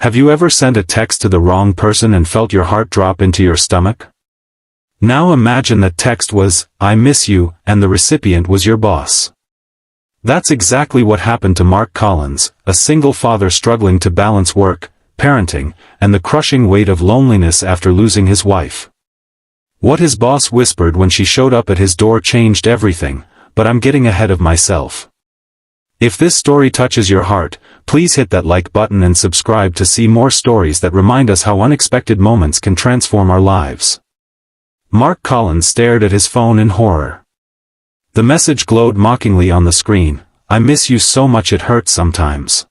Have you ever sent a text to the wrong person and felt your heart drop into your stomach? Now imagine that text was, "I miss you," and the recipient was your boss. That's exactly what happened to Mark Collins, a single father struggling to balance work, parenting, and the crushing weight of loneliness after losing his wife. What his boss whispered when she showed up at his door changed everything, but I'm getting ahead of myself. If this story touches your heart, please hit that like button and subscribe to see more stories that remind us how unexpected moments can transform our lives. Mark Collins stared at his phone in horror. The message glowed mockingly on the screen, "I miss you so much it hurts sometimes."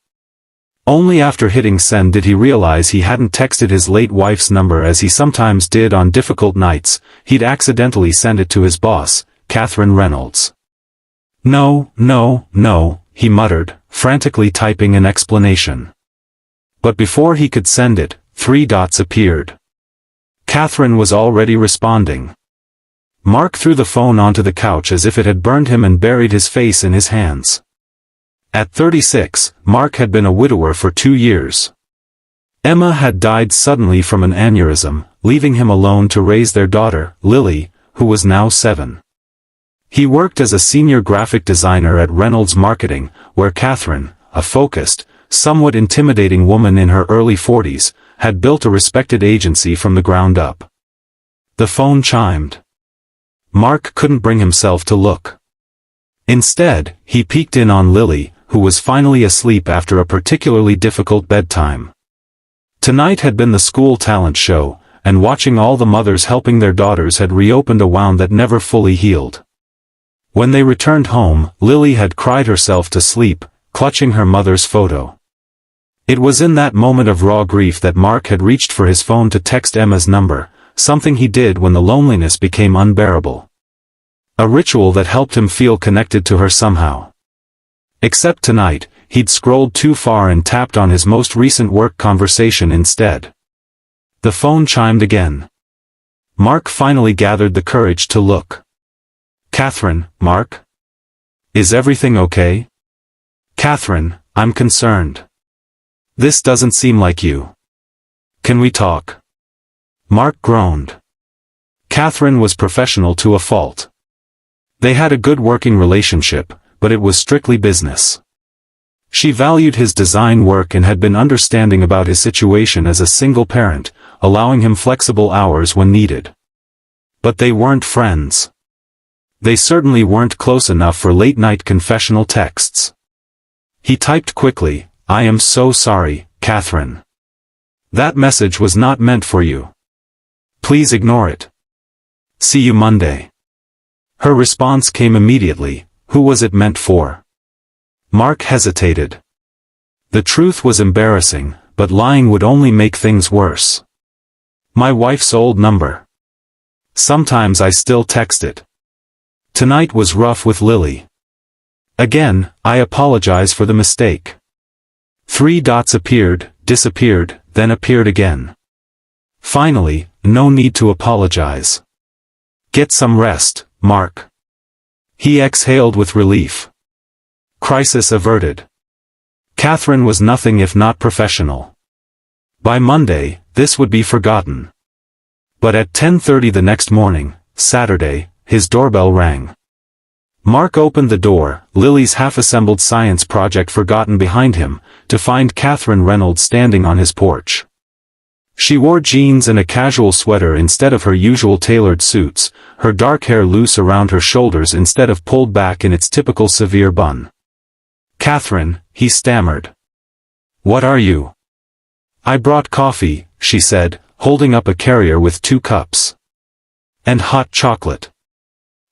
Only after hitting send did he realize he hadn't texted his late wife's number as he sometimes did on difficult nights. He'd accidentally sent it to his boss, Catherine Reynolds. "No, no, no," he muttered, frantically typing an explanation. But before he could send it, 3 dots appeared. Catherine was already responding. Mark threw the phone onto the couch as if it had burned him and buried his face in his hands. At 36, Mark had been a widower for 2 years. Emma had died suddenly from an aneurysm, leaving him alone to raise their daughter, Lily, who was now 7. He worked as a senior graphic designer at Reynolds Marketing, where Catherine, a focused, somewhat intimidating woman in her early 40s, had built a respected agency from the ground up. The phone chimed. Mark couldn't bring himself to look. Instead, he peeked in on Lily, who was finally asleep after a particularly difficult bedtime. Tonight had been the school talent show, and watching all the mothers helping their daughters had reopened a wound that never fully healed. When they returned home, Lily had cried herself to sleep, clutching her mother's photo. It was in that moment of raw grief that Mark had reached for his phone to text Emma's number, something he did when the loneliness became unbearable. A ritual that helped him feel connected to her somehow. Except tonight, he'd scrolled too far and tapped on his most recent work conversation instead. The phone chimed again. Mark finally gathered the courage to look. "Catherine, Mark? Is everything okay?" "Catherine, I'm concerned. This doesn't seem like you. Can we talk?" Mark groaned. Catherine was professional to a fault. They had a good working relationship, but it was strictly business. She valued his design work and had been understanding about his situation as a single parent, allowing him flexible hours when needed. But they weren't friends. They certainly weren't close enough for late-night confessional texts. He typed quickly, "I am so sorry, Catherine. That message was not meant for you. Please ignore it. See you Monday." Her response came immediately, "Who was it meant for?" Mark hesitated. The truth was embarrassing, but lying would only make things worse. "My wife's old number. Sometimes I still text it. Tonight was rough with Lily. Again, I apologize for the mistake." 3 dots appeared, disappeared, then appeared again. Finally, "No need to apologize. Get some rest, Mark." He exhaled with relief. Crisis averted. Catherine was nothing if not professional. By Monday, this would be forgotten. But at 10:30 the next morning, Saturday, his doorbell rang. Mark opened the door, Lily's half-assembled science project forgotten behind him, to find Catherine Reynolds standing on his porch. She wore jeans and a casual sweater instead of her usual tailored suits, her dark hair loose around her shoulders instead of pulled back in its typical severe bun. "Catherine," he stammered. "What are you?" "I brought coffee," she said, holding up a carrier with 2 cups. "And hot chocolate."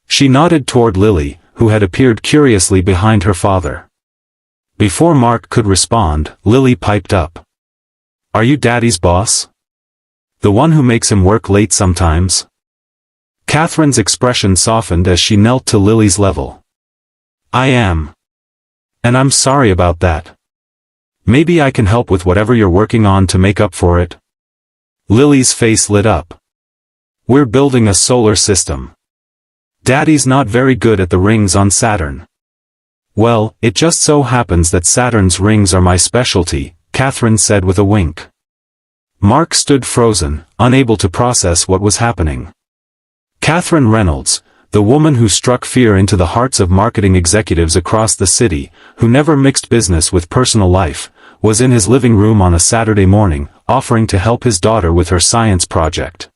She nodded toward Lily, who had appeared curiously behind her father. Before Mark could respond, Lily piped up. "Are you Daddy's boss? The one who makes him work late sometimes?" Catherine's expression softened as she knelt to Lily's level. "I am. And I'm sorry about that. Maybe I can help with whatever you're working on to make up for it." Lily's face lit up. "We're building a solar system. Daddy's not very good at the rings on Saturn." "Well, it just so happens that Saturn's rings are my specialty," Catherine said with a wink. Mark stood frozen, unable to process what was happening. Catherine Reynolds, the woman who struck fear into the hearts of marketing executives across the city, who never mixed business with personal life, was in his living room on a Saturday morning, offering to help his daughter with her science project.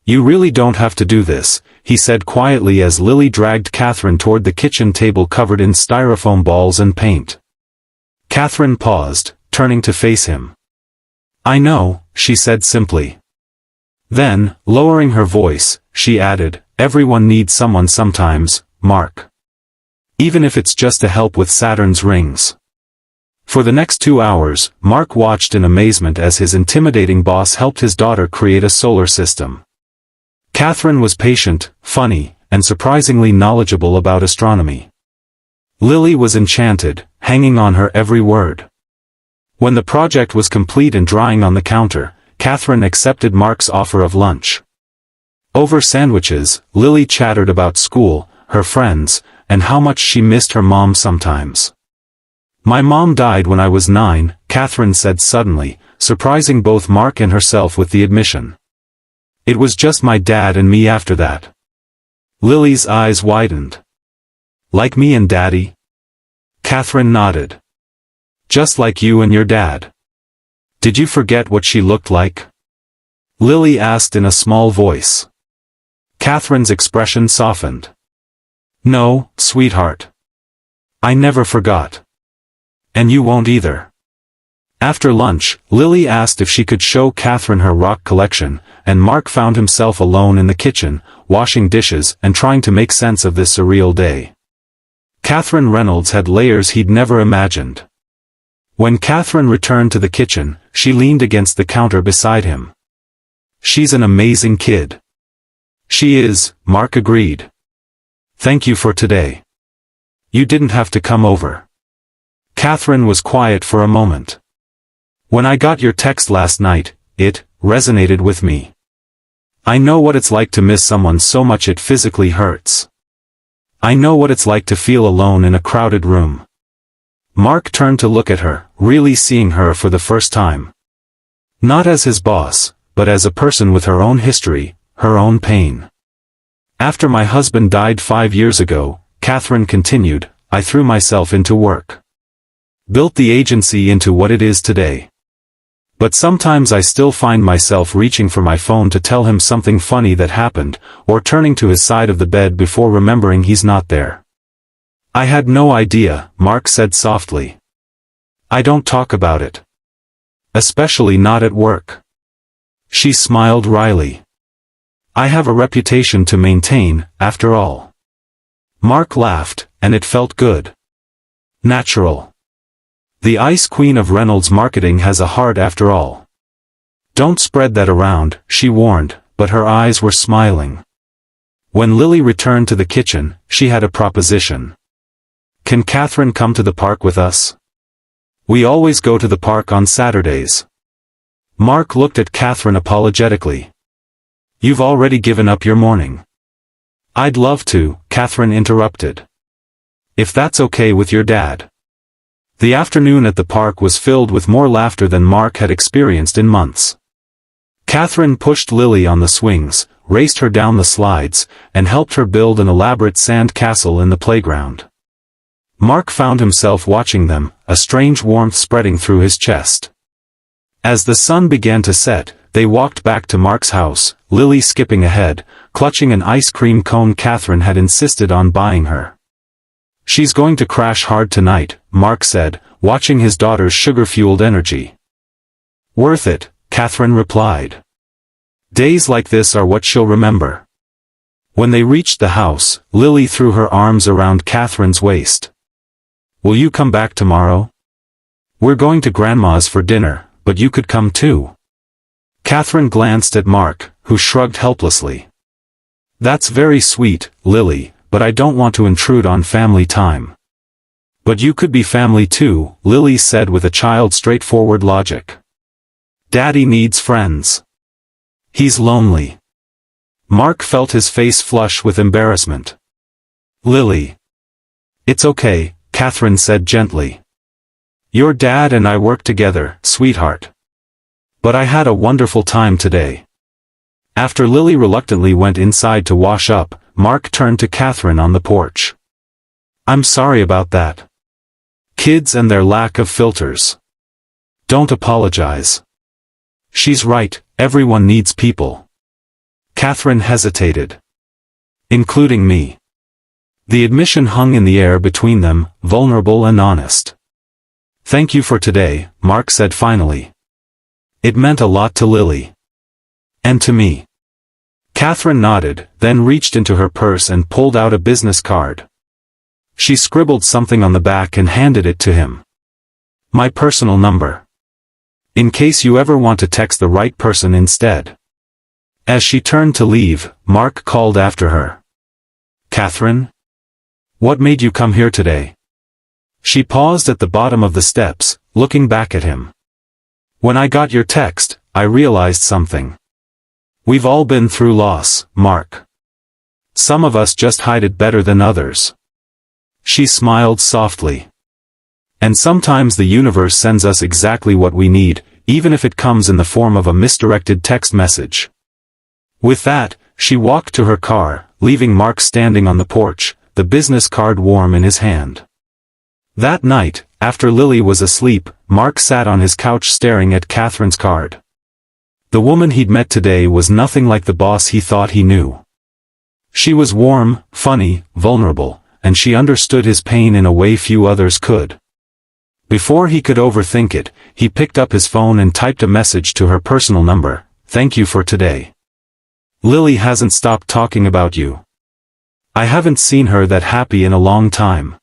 "You really don't have to do this," he said quietly as Lily dragged Catherine toward the kitchen table covered in styrofoam balls and paint. Catherine paused, turning to face him. "I know," she said simply. Then, lowering her voice, she added, "Everyone needs someone sometimes, Mark. Even if it's just to help with Saturn's rings." For the next 2 hours, Mark watched in amazement as his intimidating boss helped his daughter create a solar system. Catherine was patient, funny, and surprisingly knowledgeable about astronomy. Lily was enchanted, hanging on her every word. When the project was complete and drying on the counter, Catherine accepted Mark's offer of lunch. Over sandwiches, Lily chattered about school, her friends, and how much she missed her mom sometimes. "My mom died when I was 9, Catherine said suddenly, surprising both Mark and herself with the admission. "It was just my dad and me after that." Lily's eyes widened. "Like me and Daddy?" Catherine nodded. "Just like you and your dad. Did you forget what she looked like?" Lily asked in a small voice. Catherine's expression softened. "No, sweetheart. I never forgot. And you won't either." After lunch, Lily asked if she could show Catherine her rock collection, and Mark found himself alone in the kitchen, washing dishes and trying to make sense of this surreal day. Catherine Reynolds had layers he'd never imagined. When Catherine returned to the kitchen, she leaned against the counter beside him. "She's an amazing kid." "She is," Mark agreed. "Thank you for today. You didn't have to come over." Catherine was quiet for a moment. "When I got your text last night, it resonated with me. I know what it's like to miss someone so much it physically hurts. I know what it's like to feel alone in a crowded room." Mark turned to look at her, really seeing her for the first time. Not as his boss, but as a person with her own history, her own pain. "After my husband died 5 years ago," Catherine continued, "I threw myself into work. Built the agency into what it is today. But sometimes I still find myself reaching for my phone to tell him something funny that happened, or turning to his side of the bed before remembering he's not there." "I had no idea," Mark said softly. "I don't talk about it. Especially not at work." She smiled wryly. "I have a reputation to maintain, after all." Mark laughed, and it felt good. Natural. The Ice Queen of Reynolds Marketing has a heart after all. "Don't spread that around," she warned, but her eyes were smiling. When Lily returned to the kitchen, she had a proposition. "Can Catherine come to the park with us? We always go to the park on Saturdays." Mark looked at Catherine apologetically. "You've already given up your morning." "I'd love to," Catherine interrupted. "If that's okay with your dad." The afternoon at the park was filled with more laughter than Mark had experienced in months. Catherine pushed Lily on the swings, raced her down the slides, and helped her build an elaborate sand castle in the playground. Mark found himself watching them, a strange warmth spreading through his chest. As the sun began to set, they walked back to Mark's house, Lily skipping ahead, clutching an ice cream cone Catherine had insisted on buying her. "She's going to crash hard tonight," Mark said, watching his daughter's sugar-fueled energy. "Worth it," Catherine replied. "Days like this are what she'll remember." When they reached the house, Lily threw her arms around Catherine's waist. "Will you come back tomorrow? We're going to Grandma's for dinner, but you could come too." Catherine glanced at Mark, who shrugged helplessly. "That's very sweet, Lily, but I don't want to intrude on family time." "But you could be family too," Lily said with a child's straightforward logic. "Daddy needs friends. He's lonely." Mark felt his face flush with embarrassment. "Lily." "It's okay," Catherine said gently. Your dad and I work together, sweetheart. But I had a wonderful time today. After Lily reluctantly went inside to wash up, Mark turned to Catherine on the porch. I'm sorry about that. Kids and their lack of filters. Don't apologize. She's right, everyone needs people. Catherine hesitated. Including me. The admission hung in the air between them, vulnerable and honest. Thank you for today, Mark said finally. It meant a lot to Lily. And to me. Catherine nodded, then reached into her purse and pulled out a business card. She scribbled something on the back and handed it to him. My personal number. In case you ever want to text the right person instead. As she turned to leave, Mark called after her. Catherine? What made you come here today? She paused at the bottom of the steps, looking back at him. When I got your text, I realized something. We've all been through loss, Mark. Some of us just hide it better than others. She smiled softly. And sometimes the universe sends us exactly what we need, even if it comes in the form of a misdirected text message. With that, she walked to her car, leaving Mark standing on the porch, the business card warm in his hand. That night, after Lily was asleep, Mark sat on his couch staring at Catherine's card. The woman he'd met today was nothing like the boss he thought he knew. She was warm, funny, vulnerable, and she understood his pain in a way few others could. Before he could overthink it, he picked up his phone and typed a message to her personal number. Thank you for today. Lily hasn't stopped talking about you. I haven't seen her that happy in a long time.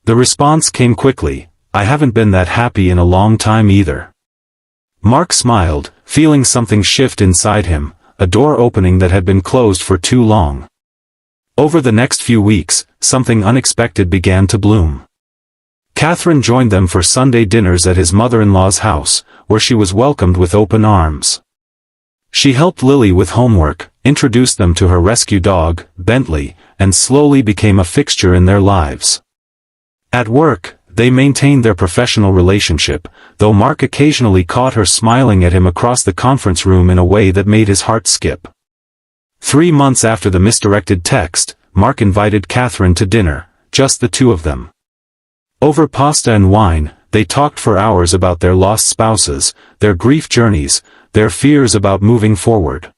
The response came quickly. I haven't been that happy in a long time either. Mark smiled, feeling something shift inside him, a door opening that had been closed for too long. Over the next few weeks, something unexpected began to bloom. Catherine joined them for Sunday dinners at his mother-in-law's house, where she was welcomed with open arms. She helped Lily with homework, introduced them to her rescue dog, Bentley, and slowly became a fixture in their lives. At work, they maintained their professional relationship, though Mark occasionally caught her smiling at him across the conference room in a way that made his heart skip. 3 months after the misdirected text, Mark invited Catherine to dinner, just the two of them. Over pasta and wine, they talked for hours about their lost spouses, their grief journeys, their fears about moving forward.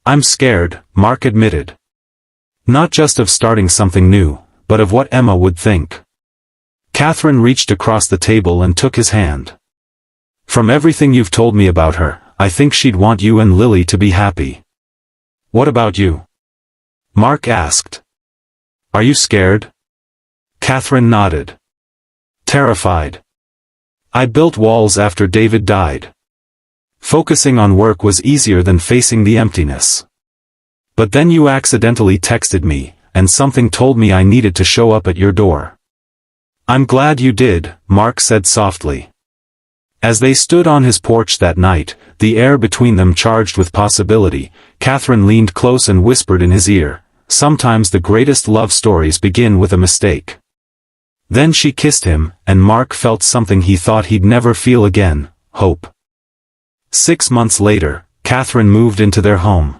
I'm scared, Mark admitted. Not just of starting something new, but of what Emma would think. Catherine reached across the table and took his hand. From everything you've told me about her, I think she'd want you and Lily to be happy. What about you? Mark asked. Are you scared? Catherine nodded. Terrified. I built walls after David died. Focusing on work was easier than facing the emptiness. But then you accidentally texted me, and something told me I needed to show up at your door. I'm glad you did, Mark said softly. As they stood on his porch that night, the air between them charged with possibility, Catherine leaned close and whispered in his ear, sometimes the greatest love stories begin with a mistake. Then she kissed him, and Mark felt something he thought he'd never feel again, hope. 6 months later, Catherine moved into their home.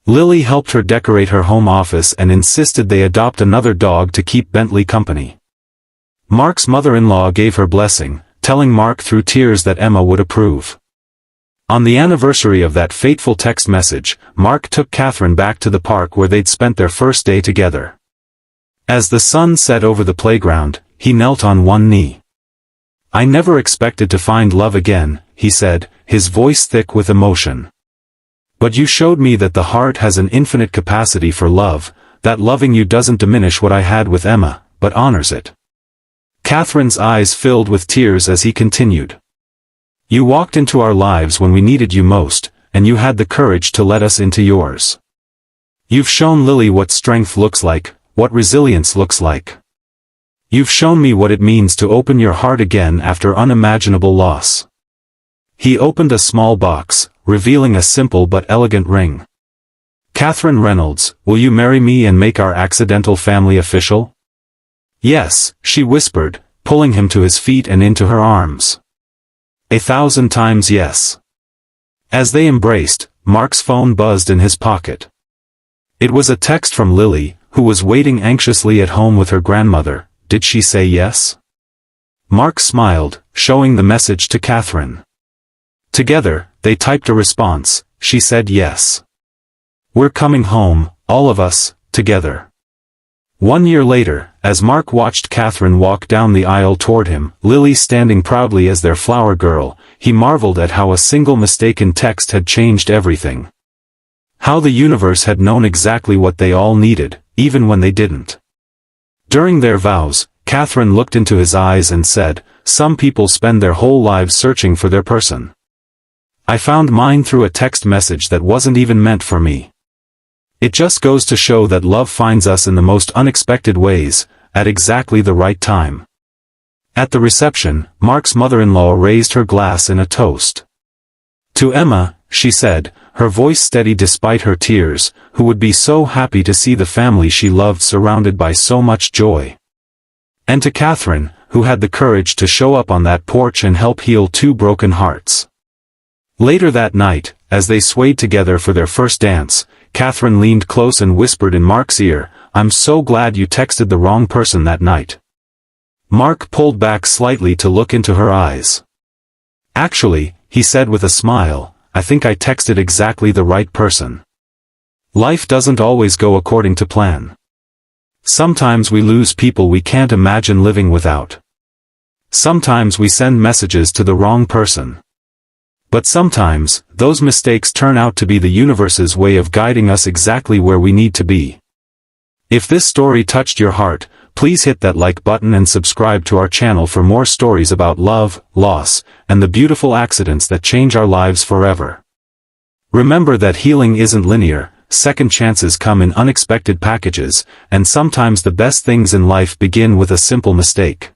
Lily helped her decorate her home office and insisted they adopt another dog to keep Bentley company. Mark's mother-in-law gave her blessing, telling Mark through tears that Emma would approve. On the anniversary of that fateful text message, Mark took Catherine back to the park where they'd spent their first day together. As the sun set over the playground, he knelt on one knee. I never expected to find love again, he said, his voice thick with emotion. But you showed me that the heart has an infinite capacity for love, that loving you doesn't diminish what I had with Emma, but honors it. Catherine's eyes filled with tears as he continued. You walked into our lives when we needed you most, and you had the courage to let us into yours. You've shown Lily what strength looks like, what resilience looks like. You've shown me what it means to open your heart again after unimaginable loss. He opened a small box, revealing a simple but elegant ring. Catherine Reynolds, will you marry me and make our accidental family official? Yes, she whispered, pulling him to his feet and into her arms. 1,000 times yes. As they embraced, Mark's phone buzzed in his pocket. It was a text from Lily, who was waiting anxiously at home with her grandmother. Did she say yes? Mark smiled, showing the message to Catherine. Together, they typed a response. She said yes. We're coming home, all of us, together. 1 year later, as Mark watched Catherine walk down the aisle toward him, Lily standing proudly as their flower girl, he marveled at how a single mistaken text had changed everything. How the universe had known exactly what they all needed, even when they didn't. During their vows, Catherine looked into his eyes and said, "Some people spend their whole lives searching for their person. I found mine through a text message that wasn't even meant for me." It just goes to show that love finds us in the most unexpected ways, at exactly the right time. At the reception, Mark's mother-in-law raised her glass in a toast. To Emma, she said, her voice steady despite her tears, who would be so happy to see the family she loved surrounded by so much joy. And to Catherine, who had the courage to show up on that porch and help heal 2 broken hearts. Later that night, as they swayed together for their first dance, Catherine leaned close and whispered in Mark's ear, "I'm so glad you texted the wrong person that night." Mark pulled back slightly to look into her eyes. "Actually," he said with a smile, "I think I texted exactly the right person." Life doesn't always go according to plan. Sometimes we lose people we can't imagine living without. Sometimes we send messages to the wrong person. But sometimes, those mistakes turn out to be the universe's way of guiding us exactly where we need to be. If this story touched your heart, please hit that like button and subscribe to our channel for more stories about love, loss, and the beautiful accidents that change our lives forever. Remember that healing isn't linear, second chances come in unexpected packages, and sometimes the best things in life begin with a simple mistake.